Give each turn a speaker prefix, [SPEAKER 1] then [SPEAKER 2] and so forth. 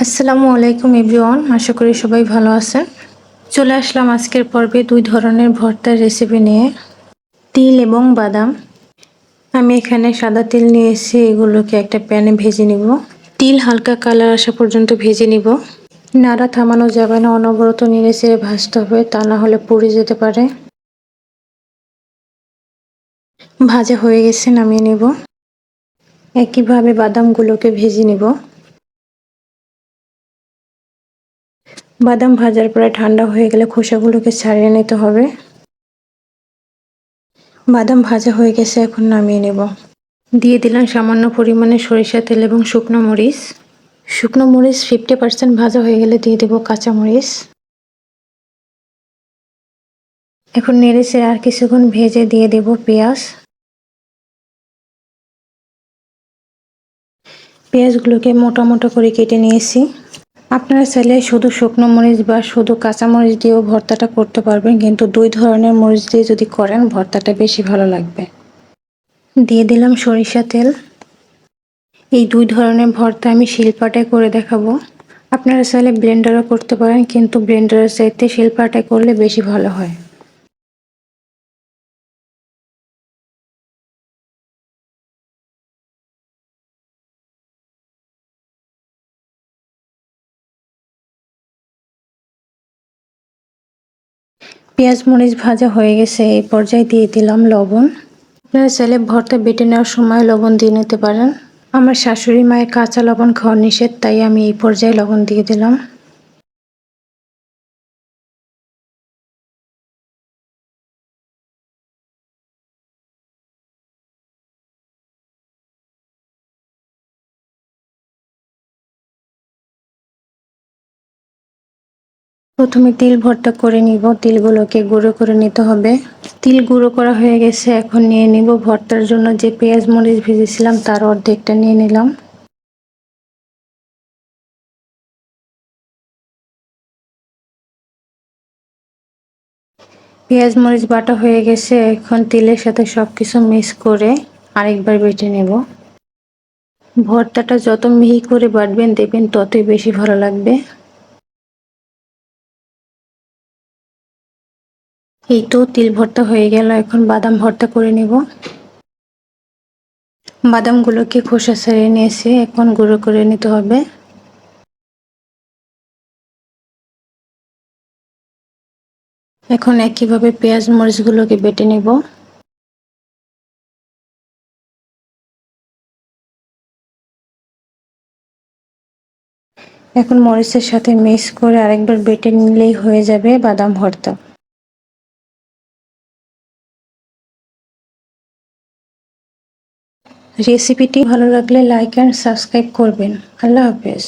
[SPEAKER 1] আসসালামু আলাইকুম এভরিওয়ান, আশা করি সবাই ভালো আছেন। চলে আসলাম আজকের পর্বে দুই ধরনের ভর্তার রেসিপি নিয়ে। তিল এবং বাদাম। আমি এখানে সাদা তিল নিয়েছি, এগুলোকে একটা প্যানে ভেজে নিব। তিল হালকা কালার আসা পর্যন্ত ভেজে নিব। নাড়া থামানো যাবে না, অনবরত নেড়ে চেড়ে ভাজতে হবে, তা না হলে পুড়ে যেতে পারে। ভাজা হয়ে গেছে, নামিয়ে নিব। একইভাবে বাদামগুলোকে ভেজে নিব। বাদাম ভাজার পরে ঠান্ডা হয়ে গেলে খোসাগুলোকে ছাড়িয়ে নিতে হবে। বাদাম ভাজা হয়ে গেছে, এখন নামিয়ে নেব। দিয়ে দিলাম সামান্য পরিমাণে সরিষা তেল এবং শুকনো মরিচ। শুকনো মরিচ 50% ভাজা হয়ে গেলে দিয়ে দেব কাঁচা মরিচ। এখন নেড়েচেড়ে আর কিছুক্ষণ ভেজে দিয়ে দেব পেঁয়াজ। পেঁয়াজগুলোকে মোটা মোটা করে কেটে নিয়েছি। আপনারা চাইলে শুধু শুকনো মরিচ বা শুধু কাঁচা মরিচ দিয়েও ভর্তাটা করতে পারবেন, কিন্তু দুই ধরনের মরিচ দিয়ে যদি করেন ভর্তাটা বেশি ভালো লাগবে। দিয়ে দিলাম সরিষা তেল। এই দুই ধরনের ভর্তা আমি শিলপাটায় করে দেখাবো। আপনারা চাইলে ব্লেন্ডারও করতে পারেন, কিন্তু ব্লেন্ডারের চাইতে শিলপাটায় করলে বেশি ভালো হয়। পেঁয়াজ মরিচ ভাজা হয়ে গেছে, এই পর্যায়ে দিয়ে দিলাম লবণ। আপনারা চাইলে ভর্তা বেটে নেওয়ার সময় লবণ দিয়ে নিতে পারেন। আমার শাশুড়ি মায়ের কাঁচা লবণ খাওয়া নিষেধ, তাই আমি এই পর্যায়ে লবণ দিয়ে দিলাম। প্রথমে তিল ভর্তা করে নিব। তিলগুলোকে গুঁড়ো করে নিতে হবে। তিল গুঁড়ো করা হয়ে গেছে, এখন নিয়ে নিব ভর্তার জন্য যে পেঁয়াজ মরিচ ভেজেছিলাম তার অর্ধেকটা নিয়ে নিলাম। পেঁয়াজ মরিচ বাটা হয়ে গেছে, এখন তিলের সাথে সবকিছু মিক্স করে আরেকবার বেটে নেব। ভর্তাটা যত মিহি করে বাটবেন দেখবেন ততই বেশি ভালো লাগবে। এই তো তিল ভর্তা হয়ে গেল, এখন বাদাম ভর্তা করে নেব। বাদামগুলোকে খোসা ছাড়িয়ে নিয়েছি, এখন গুঁড়ো করে নিতে হবে। এখন একইভাবে পেঁয়াজ মরিচগুলোকে বেটে নেব। এখন মরিচের সাথে মিক্স করে আরেকবার বেটে নিলেই হয়ে যাবে বাদাম ভর্তা। রেসিপিটি ভালো লাগলে লাইক অ্যান্ড সাবস্ক্রাইব করবেন। আল্লাহ হাফেজ।